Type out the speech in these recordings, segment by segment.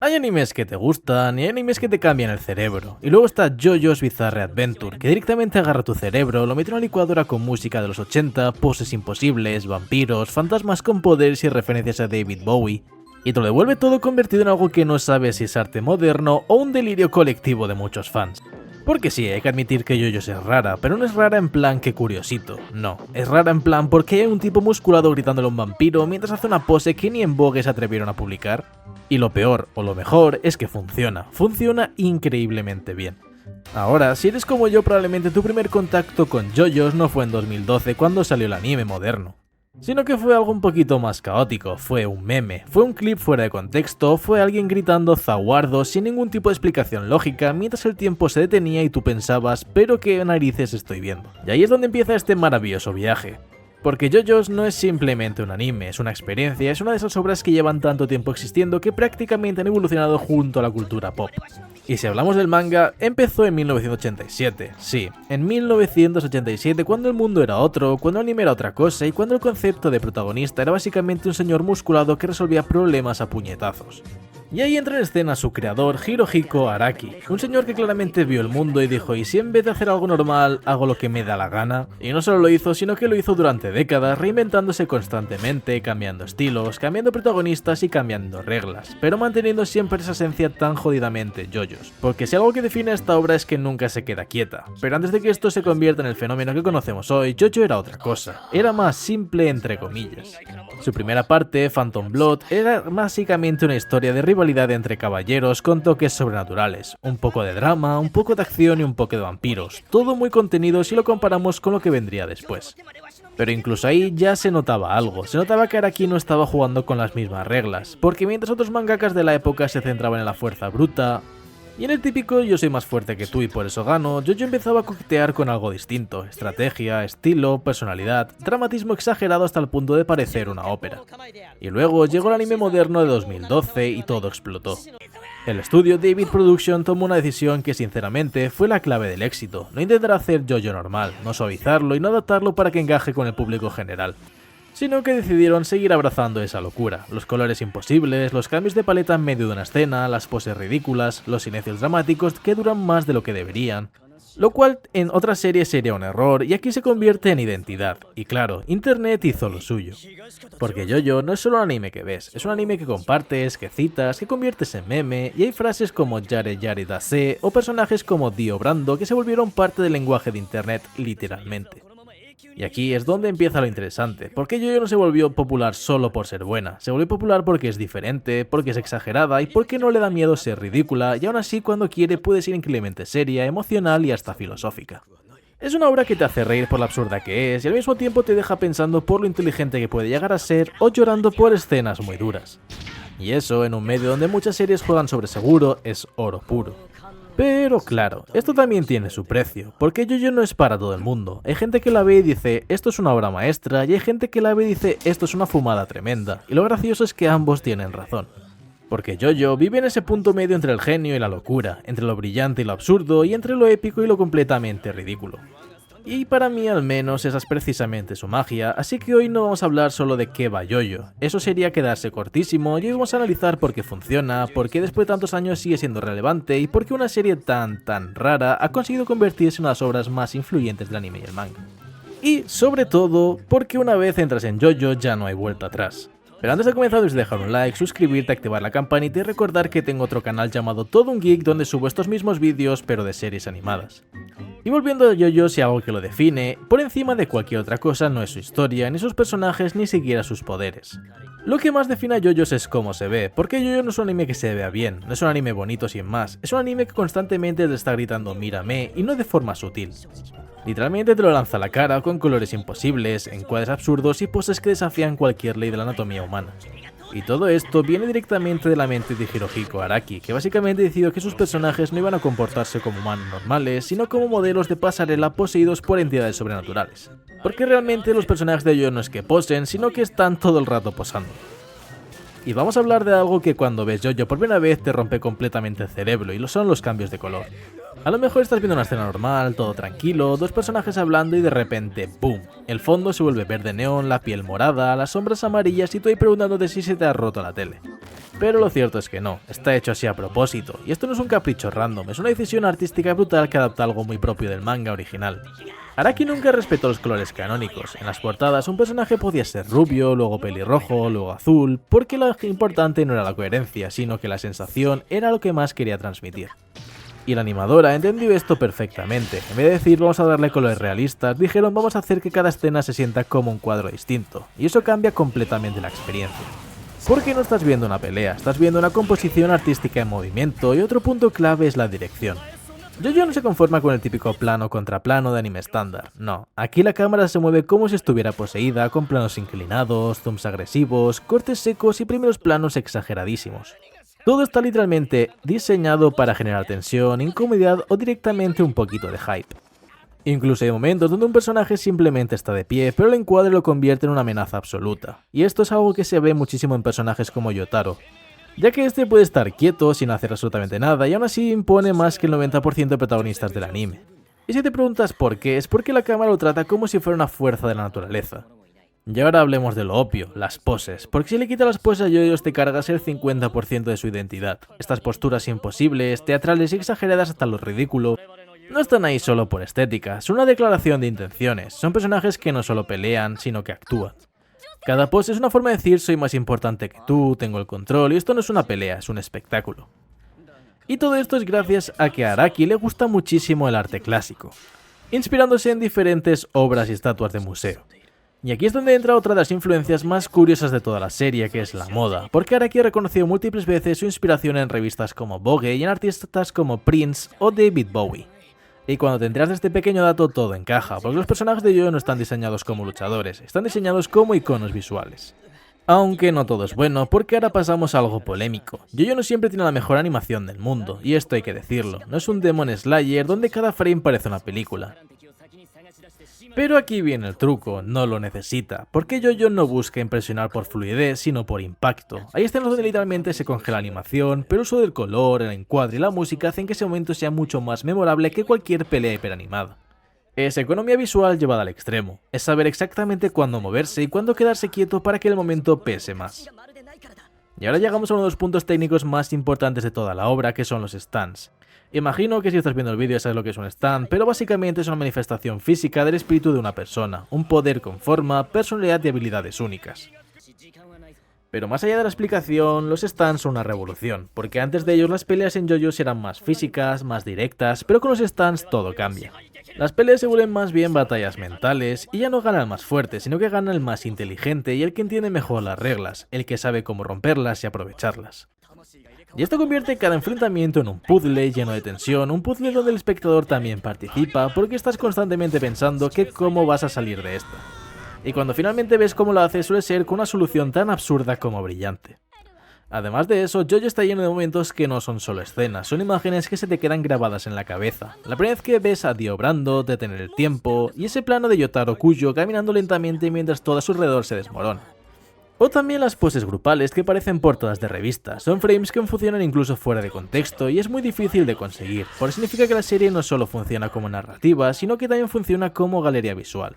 Hay animes que te gustan y hay animes que te cambian el cerebro. Y luego está JoJo's Bizarre Adventure, que directamente agarra tu cerebro, lo mete en una licuadora con música de los 80, poses imposibles, vampiros, fantasmas con poderes y referencias a David Bowie, y te lo devuelve todo convertido en algo que no sabes si es arte moderno o un delirio colectivo de muchos fans. Porque sí, hay que admitir que JoJo's es rara, pero no es rara en plan que curiosito, no, es rara en plan porque hay un tipo musculado gritándole a un vampiro mientras hace una pose que ni en Vogue se atrevieron a publicar. Y lo peor, o lo mejor, es que funciona increíblemente bien. Ahora, si eres como yo, probablemente tu primer contacto con JoJo's no fue en 2012 cuando salió el anime moderno, sino que fue algo un poquito más caótico, fue un meme, fue un clip fuera de contexto, fue alguien gritando zaguardo sin ningún tipo de explicación lógica mientras el tiempo se detenía y tú pensabas, pero qué narices estoy viendo. Y ahí es donde empieza este maravilloso viaje. Porque JoJo's no es simplemente un anime, es una experiencia, es una de esas obras que llevan tanto tiempo existiendo que prácticamente han evolucionado junto a la cultura pop. Y si hablamos del manga, empezó en 1987, sí, en 1987 cuando el mundo era otro, cuando el anime era otra cosa y cuando el concepto de protagonista era básicamente un señor musculado que resolvía problemas a puñetazos. Y ahí entra en escena su creador, Hirohiko Araki, un señor que claramente vio el mundo y dijo, ¿y si en vez de hacer algo normal, hago lo que me da la gana? Y no solo lo hizo, sino que lo hizo durante décadas, reinventándose constantemente, cambiando estilos, cambiando protagonistas y cambiando reglas, pero manteniendo siempre esa esencia tan jodidamente JoJo's. Porque si algo que define a esta obra es que nunca se queda quieta, pero antes de que esto se convierta en el fenómeno que conocemos hoy, JoJo era otra cosa, era más simple entre comillas. Su primera parte, Phantom Blood, era básicamente una historia de rivalidad entre caballeros con toques sobrenaturales, un poco de drama, un poco de acción y un poco de vampiros, todo muy contenido si lo comparamos con lo que vendría después. Pero incluso ahí ya se notaba algo, se notaba que Araki no estaba jugando con las mismas reglas, porque mientras otros mangakas de la época se centraban en la fuerza bruta, y en el típico yo soy más fuerte que tú y por eso gano, JoJo empezaba a coquetear con algo distinto, estrategia, estilo, personalidad, dramatismo exagerado hasta el punto de parecer una ópera. Y luego llegó el anime moderno de 2012 y todo explotó. El estudio David Production tomó una decisión que sinceramente fue la clave del éxito, no intentar hacer JoJo normal, no suavizarlo y no adaptarlo para que encaje con el público general, sino que decidieron seguir abrazando esa locura, los colores imposibles, los cambios de paleta en medio de una escena, las poses ridículas, los silencios dramáticos que duran más de lo que deberían, lo cual en otras series sería un error y aquí se convierte en identidad, y claro, internet hizo lo suyo. Porque JoJo no es solo un anime que ves, es un anime que compartes, que citas, que conviertes en meme, y hay frases como Yare Yare Dase o personajes como Dio Brando que se volvieron parte del lenguaje de internet literalmente. Y aquí es donde empieza lo interesante, porque JoJo no se volvió popular solo por ser buena, se volvió popular porque es diferente, porque es exagerada y porque no le da miedo ser ridícula y aún así cuando quiere puede ser increíblemente seria, emocional y hasta filosófica. Es una obra que te hace reír por lo absurda que es y al mismo tiempo te deja pensando por lo inteligente que puede llegar a ser o llorando por escenas muy duras. Y eso en un medio donde muchas series juegan sobre seguro es oro puro. Pero claro, esto también tiene su precio, porque JoJo no es para todo el mundo. Hay gente que la ve y dice, esto es una obra maestra, y hay gente que la ve y dice, esto es una fumada tremenda, y lo gracioso es que ambos tienen razón. Porque JoJo vive en ese punto medio entre el genio y la locura, entre lo brillante y lo absurdo, y entre lo épico y lo completamente ridículo. Y para mí al menos esa es precisamente su magia, así que hoy no vamos a hablar solo de qué va JoJo, eso sería quedarse cortísimo y hoy vamos a analizar por qué funciona, por qué después de tantos años sigue siendo relevante y por qué una serie tan rara ha conseguido convertirse en una de las obras más influyentes del anime y el manga. Y sobre todo, porque una vez entras en JoJo ya no hay vuelta atrás. Pero antes de comenzar debes dejar un like, suscribirte, activar la campanita y recordar que tengo otro canal llamado Todo un Geek donde subo estos mismos vídeos pero de series animadas. Y volviendo a JoJo, si algo que lo define, por encima de cualquier otra cosa no es su historia, ni sus personajes, ni siquiera sus poderes. Lo que más define a JoJo es cómo se ve, porque JoJo no es un anime que se vea bien, no es un anime bonito sin más, es un anime que constantemente te está gritando mírame y no de forma sutil. Literalmente te lo lanza a la cara con colores imposibles, encuadres absurdos y poses que desafían cualquier ley de la anatomía humana. Y todo esto viene directamente de la mente de Hirohiko Araki, que básicamente decidió que sus personajes no iban a comportarse como humanos normales, sino como modelos de pasarela poseídos por entidades sobrenaturales. Porque realmente los personajes de JoJo no es que posen, sino que están todo el rato posando. Y vamos a hablar de algo que cuando ves JoJo por primera vez te rompe completamente el cerebro, y lo son los cambios de color. A lo mejor estás viendo una escena normal, todo tranquilo, dos personajes hablando y de repente, ¡boom! El fondo se vuelve verde neón, la piel morada, las sombras amarillas y tú ahí preguntándote si se te ha roto la tele. Pero lo cierto es que no, está hecho así a propósito, y esto no es un capricho random, es una decisión artística brutal que adapta algo muy propio del manga original. Araki nunca respetó los colores canónicos. En las portadas un personaje podía ser rubio, luego pelirrojo, luego azul, porque lo importante no era la coherencia, sino que la sensación era lo que más quería transmitir. Y la animadora entendió esto perfectamente. En vez de decir vamos a darle colores realistas, dijeron vamos a hacer que cada escena se sienta como un cuadro distinto, y eso cambia completamente la experiencia. Porque no estás viendo una pelea, estás viendo una composición artística en movimiento, y otro punto clave es la dirección. JoJo no se conforma con el típico plano contra plano de anime estándar, no, aquí la cámara se mueve como si estuviera poseída, con planos inclinados, zooms agresivos, cortes secos y primeros planos exageradísimos. Todo está literalmente diseñado para generar tensión, incomodidad o directamente un poquito de hype. Incluso hay momentos donde un personaje simplemente está de pie, pero el encuadre lo convierte en una amenaza absoluta, y esto es algo que se ve muchísimo en personajes como Yotaro, ya que este puede estar quieto sin hacer absolutamente nada y aún así impone más que el 90% de protagonistas del anime. Y si te preguntas por qué, es porque la cámara lo trata como si fuera una fuerza de la naturaleza. Y ahora hablemos de lo obvio, las poses, porque si le quitas las poses a JoJo te cargas el 50% de su identidad. Estas posturas imposibles, teatrales y exageradas hasta lo ridículo, no están ahí solo por estética, son una declaración de intenciones, son personajes que no solo pelean, sino que actúan. Cada pose es una forma de decir soy más importante que tú, tengo el control, y esto no es una pelea, es un espectáculo. Y todo esto es gracias a que a Araki le gusta muchísimo el arte clásico, inspirándose en diferentes obras y estatuas de museo. Y aquí es donde entra otra de las influencias más curiosas de toda la serie, que es la moda, porque Araki ha reconocido múltiples veces su inspiración en revistas como Vogue y en artistas como Prince o David Bowie. Y cuando te enteras de este pequeño dato todo encaja, porque los personajes de JoJo no están diseñados como luchadores, están diseñados como iconos visuales. Aunque no todo es bueno, porque ahora pasamos a algo polémico. JoJo no siempre tiene la mejor animación del mundo, y esto hay que decirlo, no es un Demon Slayer donde cada frame parece una película. Pero aquí viene el truco, no lo necesita, porque JoJo no busca impresionar por fluidez, sino por impacto. Hay escenas donde literalmente se congela la animación, pero el uso del color, el encuadre y la música hacen que ese momento sea mucho más memorable que cualquier pelea hiperanimada. Es economía visual llevada al extremo, es saber exactamente cuándo moverse y cuándo quedarse quieto para que el momento pese más. Y ahora llegamos a uno de los puntos técnicos más importantes de toda la obra, que son los stands. Imagino que si estás viendo el vídeo sabes lo que es un stand, pero básicamente es una manifestación física del espíritu de una persona, un poder con forma, personalidad y habilidades únicas. Pero más allá de la explicación, los stands son una revolución, porque antes de ellos las peleas en JoJo eran más físicas, más directas, pero con los stands todo cambia. Las peleas se vuelven más bien batallas mentales, y ya no gana el más fuerte, sino que gana el más inteligente y el que entiende mejor las reglas, el que sabe cómo romperlas y aprovecharlas. Y esto convierte cada enfrentamiento en un puzzle lleno de tensión, un puzzle donde el espectador también participa, porque estás constantemente pensando que cómo vas a salir de esta. Y cuando finalmente ves cómo lo hace suele ser con una solución tan absurda como brillante. Además de eso, JoJo está lleno de momentos que no son solo escenas, son imágenes que se te quedan grabadas en la cabeza. La primera vez que ves a Dio obrando, detener el tiempo, y ese plano de Yotaro Kujo caminando lentamente mientras todo a su alrededor se desmorona. O también las poses grupales que parecen portadas de revistas, son frames que funcionan incluso fuera de contexto y es muy difícil de conseguir, por eso significa que la serie no solo funciona como narrativa, sino que también funciona como galería visual.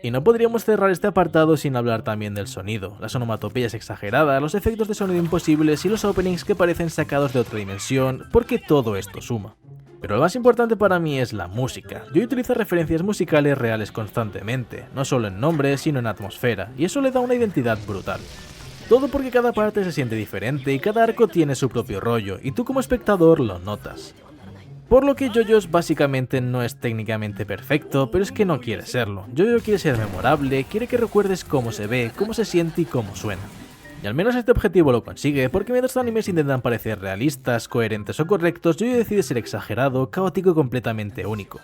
Y no podríamos cerrar este apartado sin hablar también del sonido, las onomatopeyas exageradas, los efectos de sonido imposibles y los openings que parecen sacados de otra dimensión, porque todo esto suma. Pero lo más importante para mí es la música. Yo utilizo referencias musicales reales constantemente, no solo en nombres, sino en atmósfera, y eso le da una identidad brutal. Todo porque cada parte se siente diferente y cada arco tiene su propio rollo, y tú como espectador lo notas. Por lo que JoJo básicamente no es técnicamente perfecto, pero es que no quiere serlo. JoJo quiere ser memorable, quiere que recuerdes cómo se ve, cómo se siente y cómo suena. Y al menos este objetivo lo consigue, porque mientras los animes intentan parecer realistas, coherentes o correctos, JoJo decide ser exagerado, caótico y completamente único.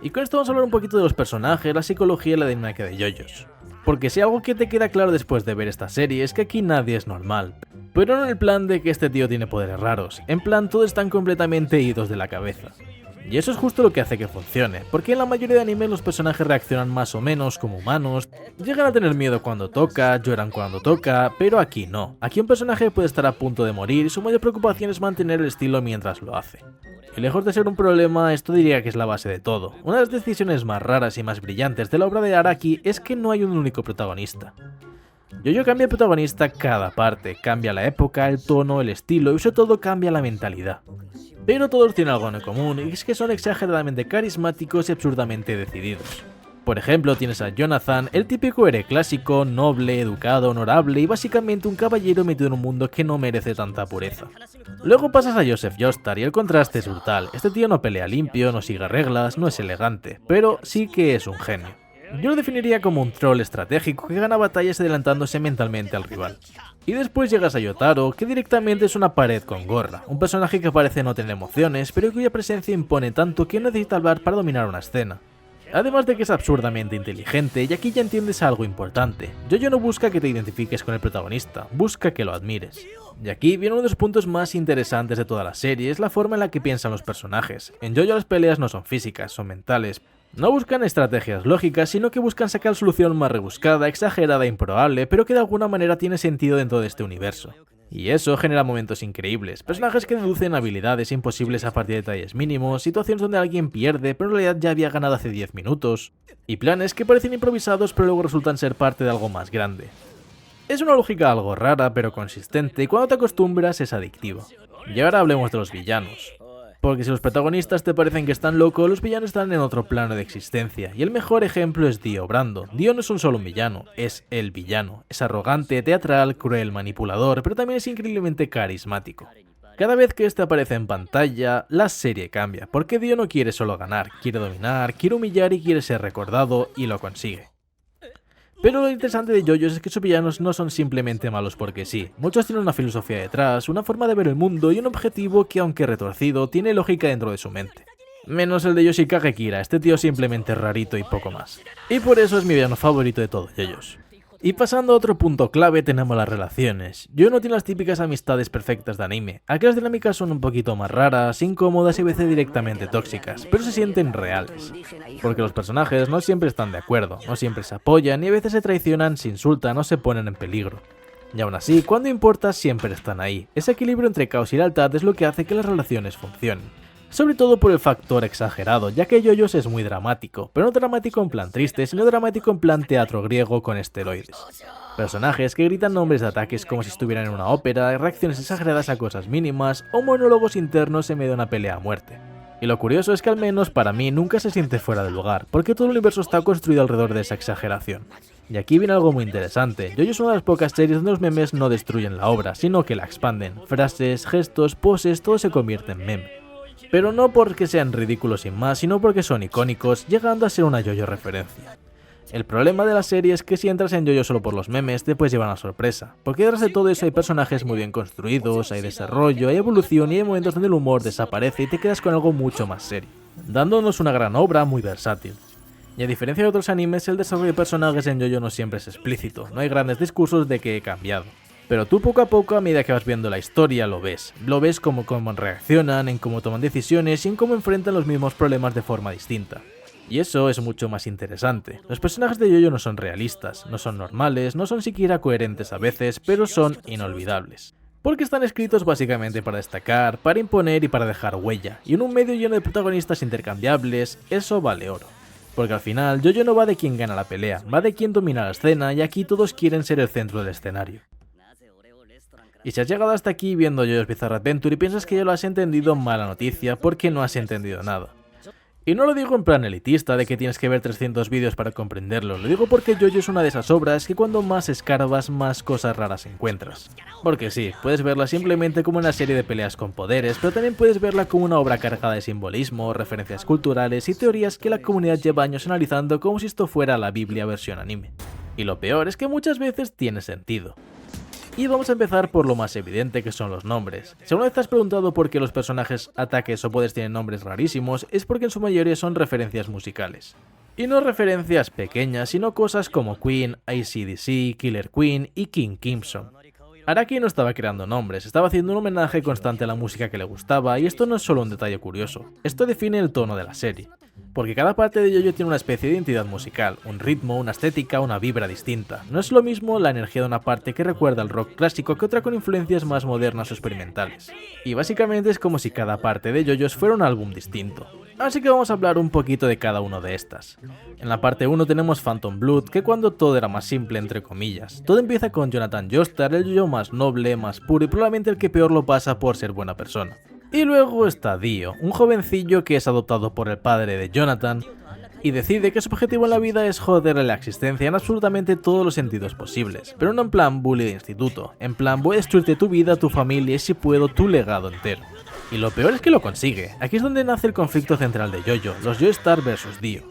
Y con esto vamos a hablar un poquito de los personajes, la psicología y la dinámica de JoJo. Porque si algo que te queda claro después de ver esta serie es que aquí nadie es normal. Pero no en el plan de que este tío tiene poderes raros, en plan todos están completamente idos de la cabeza. Y eso es justo lo que hace que funcione, porque en la mayoría de animes los personajes reaccionan más o menos como humanos, llegan a tener miedo cuando toca, lloran cuando toca, pero aquí no. Aquí un personaje puede estar a punto de morir y su mayor preocupación es mantener el estilo mientras lo hace. Y lejos de ser un problema, esto diría que es la base de todo. Una de las decisiones más raras y más brillantes de la obra de Araki es que no hay un único protagonista. JoJo cambia el protagonista cada parte, cambia la época, el tono, el estilo y sobre todo cambia la mentalidad. Pero todos tienen algo en común y es que son exageradamente carismáticos y absurdamente decididos. Por ejemplo, tienes a Jonathan, el típico héroe clásico, noble, educado, honorable y básicamente un caballero metido en un mundo que no merece tanta pureza. Luego pasas a Joseph Joestar y el contraste es brutal. Este tío no pelea limpio, no sigue reglas, no es elegante, pero sí que es un genio. Yo lo definiría como un troll estratégico que gana batallas adelantándose mentalmente al rival. Y después llegas a Yotaro, que directamente es una pared con gorra, un personaje que parece no tener emociones, pero cuya presencia impone tanto que no necesita hablar para dominar una escena. Además de que es absurdamente inteligente, y aquí ya entiendes algo importante. JoJo no busca que te identifiques con el protagonista, busca que lo admires. Y aquí viene uno de los puntos más interesantes de toda la serie, es la forma en la que piensan los personajes. En JoJo las peleas no son físicas, son mentales. No buscan estrategias lógicas, sino que buscan sacar solución más rebuscada, exagerada e improbable, pero que de alguna manera tiene sentido dentro de este universo. Y eso genera momentos increíbles, personajes que deducen habilidades imposibles a partir de detalles mínimos, situaciones donde alguien pierde pero en realidad ya había ganado hace 10 minutos, y planes que parecen improvisados pero luego resultan ser parte de algo más grande. Es una lógica algo rara pero consistente y cuando te acostumbras es adictiva. Y ahora hablemos de los villanos. Porque si los protagonistas te parecen que están locos, los villanos están en otro plano de existencia, y el mejor ejemplo es Dio Brando. Dio no es solo un villano, es el villano. Es arrogante, teatral, cruel, manipulador, pero también es increíblemente carismático. Cada vez que este aparece en pantalla, la serie cambia, porque Dio no quiere solo ganar, quiere dominar, quiere humillar y quiere ser recordado, y lo consigue. Pero lo interesante de JoJo es que sus villanos no son simplemente malos porque sí, muchos tienen una filosofía detrás, una forma de ver el mundo y un objetivo que aunque retorcido, tiene lógica dentro de su mente. Menos el de Yoshikage Kira, este tío simplemente es rarito y poco más. Y por eso es mi villano favorito de todos ellos. Y pasando a otro punto clave tenemos las relaciones. JoJo no tiene las típicas amistades perfectas de anime, aquí las dinámicas son un poquito más raras, incómodas y a veces directamente tóxicas, pero se sienten reales. Porque los personajes no siempre están de acuerdo, no siempre se apoyan y a veces se traicionan, se insultan o se ponen en peligro. Y aún así, cuando importa siempre están ahí. Ese equilibrio entre caos y lealtad es lo que hace que las relaciones funcionen. Sobre todo por el factor exagerado, ya que JoJo es muy dramático, pero no dramático en plan triste, sino dramático en plan teatro griego con esteroides. Personajes que gritan nombres de ataques como si estuvieran en una ópera, reacciones exageradas a cosas mínimas o monólogos internos en medio de una pelea a muerte. Y lo curioso es que al menos para mí nunca se siente fuera de lugar, porque todo el universo está construido alrededor de esa exageración. Y aquí viene algo muy interesante, JoJo es una de las pocas series donde los memes no destruyen la obra, sino que la expanden. Frases, gestos, poses, todo se convierte en meme. Pero no porque sean ridículos sin más, sino porque son icónicos, llegando a ser una JoJo referencia. El problema de la serie es que si entras en JoJo solo por los memes, te puedes llevar una sorpresa, porque detrás de todo eso hay personajes muy bien construidos, hay desarrollo, hay evolución y hay momentos donde el humor desaparece y te quedas con algo mucho más serio, dándonos una gran obra muy versátil. Y a diferencia de otros animes, el desarrollo de personajes en JoJo no siempre es explícito, no hay grandes discursos de que he cambiado. Pero tú poco a poco, a medida que vas viendo la historia, lo ves cómo reaccionan, en cómo toman decisiones y en cómo enfrentan los mismos problemas de forma distinta. Y eso es mucho más interesante. Los personajes de JoJo no son realistas, no son normales, no son siquiera coherentes a veces, pero son inolvidables. Porque están escritos básicamente para destacar, para imponer y para dejar huella, y en un medio lleno de protagonistas intercambiables, eso vale oro. Porque al final, JoJo no va de quien gana la pelea, va de quien domina la escena y aquí todos quieren ser el centro del escenario. Y si has llegado hasta aquí viendo JoJo's Bizarre Adventure y piensas que ya lo has entendido, mala noticia, porque no has entendido nada. Y no lo digo en plan elitista de que tienes que ver 300 vídeos para comprenderlo, lo digo porque JoJo es una de esas obras que cuando más escarbas, más cosas raras encuentras. Porque sí, puedes verla simplemente como una serie de peleas con poderes, pero también puedes verla como una obra cargada de simbolismo, referencias culturales y teorías que la comunidad lleva años analizando como si esto fuera la Biblia versión anime. Y lo peor es que muchas veces tiene sentido. Y vamos a empezar por lo más evidente, que son los nombres. Si alguna vez te has preguntado por qué los personajes, ataques o poderes tienen nombres rarísimos, es porque en su mayoría son referencias musicales. Y no referencias pequeñas, sino cosas como Queen, AC/DC, Killer Queen y King Crimson. Araki no estaba creando nombres, estaba haciendo un homenaje constante a la música que le gustaba, y esto no es solo un detalle curioso, esto define el tono de la serie. Porque cada parte de JoJo tiene una especie de identidad musical, un ritmo, una estética, una vibra distinta. No es lo mismo la energía de una parte que recuerda al rock clásico que otra con influencias más modernas o experimentales. Y básicamente es como si cada parte de JoJo's fuera un álbum distinto. Así que vamos a hablar un poquito de cada una de estas. En la parte 1 tenemos Phantom Blood, que cuando todo era más simple entre comillas. Todo empieza con Jonathan Joestar, el JoJo más noble, más puro y probablemente el que peor lo pasa por ser buena persona. Y luego está Dio, un jovencillo que es adoptado por el padre de Jonathan y decide que su objetivo en la vida es joderle la existencia en absolutamente todos los sentidos posibles, pero no en plan bully de instituto, en plan voy a destruirte tu vida, tu familia y si puedo tu legado entero. Y lo peor es que lo consigue, aquí es donde nace el conflicto central de JoJo, los Joestar vs Dio.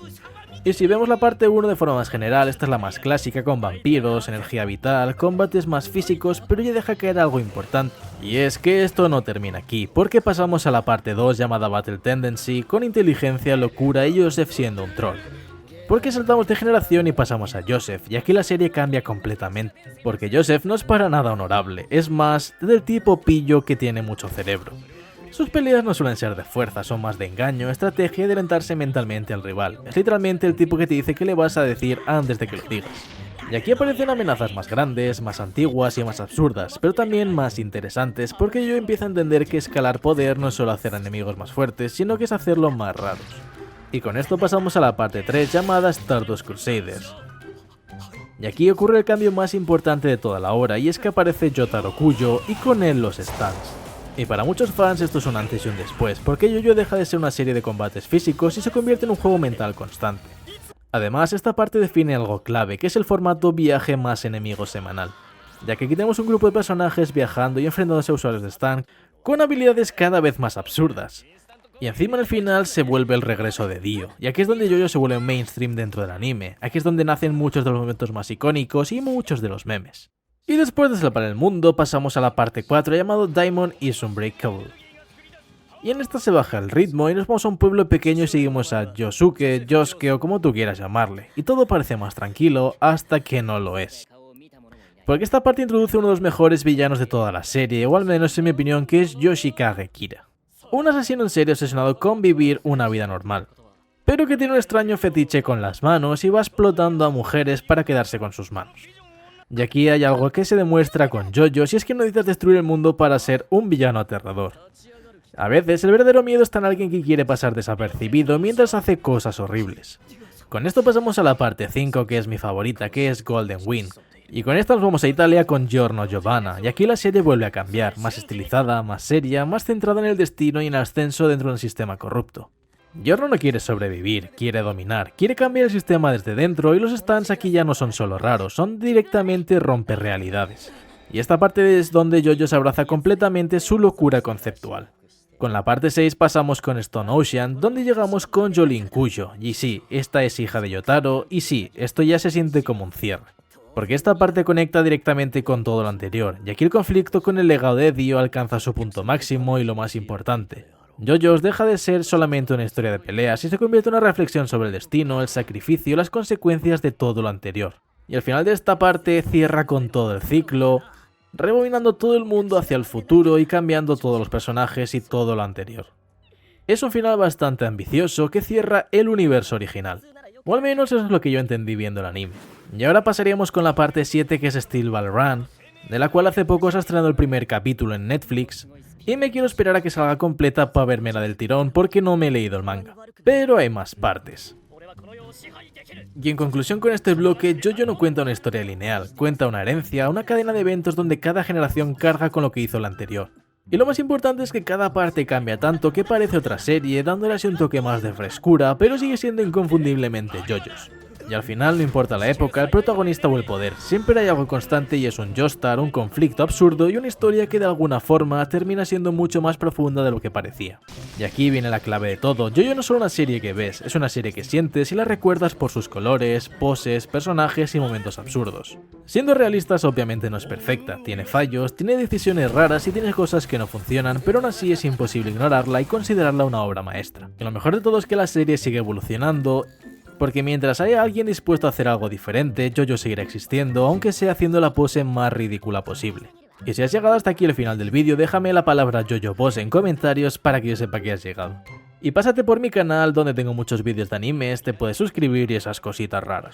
Y si vemos la parte 1 de forma más general, esta es la más clásica con vampiros, energía vital, combates más físicos, pero ya deja caer algo importante. Y es que esto no termina aquí, porque pasamos a la parte 2 llamada Battle Tendency, con inteligencia, locura y Joseph siendo un troll. Porque saltamos de generación y pasamos a Joseph, y aquí la serie cambia completamente, porque Joseph no es para nada honorable, es más del tipo pillo que tiene mucho cerebro. Sus peleas no suelen ser de fuerza, son más de engaño, estrategia y de adelantarse mentalmente al rival. Es literalmente el tipo que te dice qué le vas a decir antes de que lo digas. Y aquí aparecen amenazas más grandes, más antiguas y más absurdas, pero también más interesantes, porque yo empiezo a entender que escalar poder no es solo hacer enemigos más fuertes, sino que es hacerlos más raros. Y con esto pasamos a la parte 3 llamada Stardust Crusaders. Y aquí ocurre el cambio más importante de toda la obra, y es que aparece Jotaro Kujo y con él los stands. Y para muchos fans esto es un antes y un después, porque JoJo deja de ser una serie de combates físicos y se convierte en un juego mental constante. Además, esta parte define algo clave, que es el formato viaje más enemigos semanal, ya que aquí tenemos un grupo de personajes viajando y enfrentándose a usuarios de stand con habilidades cada vez más absurdas. Y encima en el final se vuelve el regreso de Dio, y aquí es donde JoJo se vuelve mainstream dentro del anime, aquí es donde nacen muchos de los momentos más icónicos y muchos de los memes. Y después de salvar el mundo pasamos a la parte 4 llamado Diamond is Unbreakable. Y en esta se baja el ritmo y nos vamos a un pueblo pequeño y seguimos a Yosuke, Yosuke o como tú quieras llamarle. Y todo parece más tranquilo hasta que no lo es. Porque esta parte introduce uno de los mejores villanos de toda la serie, o al menos en mi opinión, que es Yoshikage Kira. Un asesino en serie obsesionado con vivir una vida normal, pero que tiene un extraño fetiche con las manos y va explotando a mujeres para quedarse con sus manos. Y aquí hay algo que se demuestra con JoJo, si es que no necesitas destruir el mundo para ser un villano aterrador. A veces el verdadero miedo está en alguien que quiere pasar desapercibido mientras hace cosas horribles. Con esto pasamos a la parte 5, que es mi favorita, que es Golden Wind. Y con esta nos vamos a Italia con Giorno Giovanna, y aquí la serie vuelve a cambiar, más estilizada, más seria, más centrada en el destino y en el ascenso dentro de un sistema corrupto. Giorno no quiere sobrevivir, quiere dominar, quiere cambiar el sistema desde dentro y los stands aquí ya no son solo raros, son directamente romperrealidades. Y esta parte es donde JoJo se abraza completamente su locura conceptual. Con la parte 6 pasamos con Stone Ocean, donde llegamos con Jolene Kujo, y sí, esta es hija de Yotaro, y sí, esto ya se siente como un cierre. Porque esta parte conecta directamente con todo lo anterior, y aquí el conflicto con el legado de Dio alcanza su punto máximo y lo más importante. JoJo's deja de ser solamente una historia de peleas y se convierte en una reflexión sobre el destino, el sacrificio y las consecuencias de todo lo anterior. Y al final de esta parte cierra con todo el ciclo, rebobinando todo el mundo hacia el futuro y cambiando todos los personajes y todo lo anterior. Es un final bastante ambicioso que cierra el universo original, o al menos eso es lo que yo entendí viendo el anime. Y ahora pasaríamos con la parte 7, que es Steel Ball Run, de la cual hace poco se ha estrenado el primer capítulo en Netflix, y me quiero esperar a que salga completa para vermela del tirón porque no me he leído el manga. Pero hay más partes. Y en conclusión con este bloque, JoJo no cuenta una historia lineal, cuenta una herencia, una cadena de eventos donde cada generación carga con lo que hizo la anterior. Y lo más importante es que cada parte cambia tanto que parece otra serie, dándole así un toque más de frescura, pero sigue siendo inconfundiblemente JoJo's. Y al final, no importa la época, el protagonista o el poder, siempre hay algo constante y es un Joestar, un conflicto absurdo y una historia que de alguna forma termina siendo mucho más profunda de lo que parecía. Y aquí viene la clave de todo, JoJo no es solo una serie que ves, es una serie que sientes y la recuerdas por sus colores, poses, personajes y momentos absurdos. Siendo realistas, obviamente no es perfecta, tiene fallos, tiene decisiones raras y tiene cosas que no funcionan, pero aún así es imposible ignorarla y considerarla una obra maestra. Y lo mejor de todo es que la serie sigue evolucionando, porque mientras haya alguien dispuesto a hacer algo diferente, JoJo seguirá existiendo, aunque sea haciendo la pose más ridícula posible. Y si has llegado hasta aquí el final del vídeo, déjame la palabra JoJo Pose en comentarios para que yo sepa que has llegado. Y pásate por mi canal donde tengo muchos vídeos de animes, te puedes suscribir y esas cositas raras.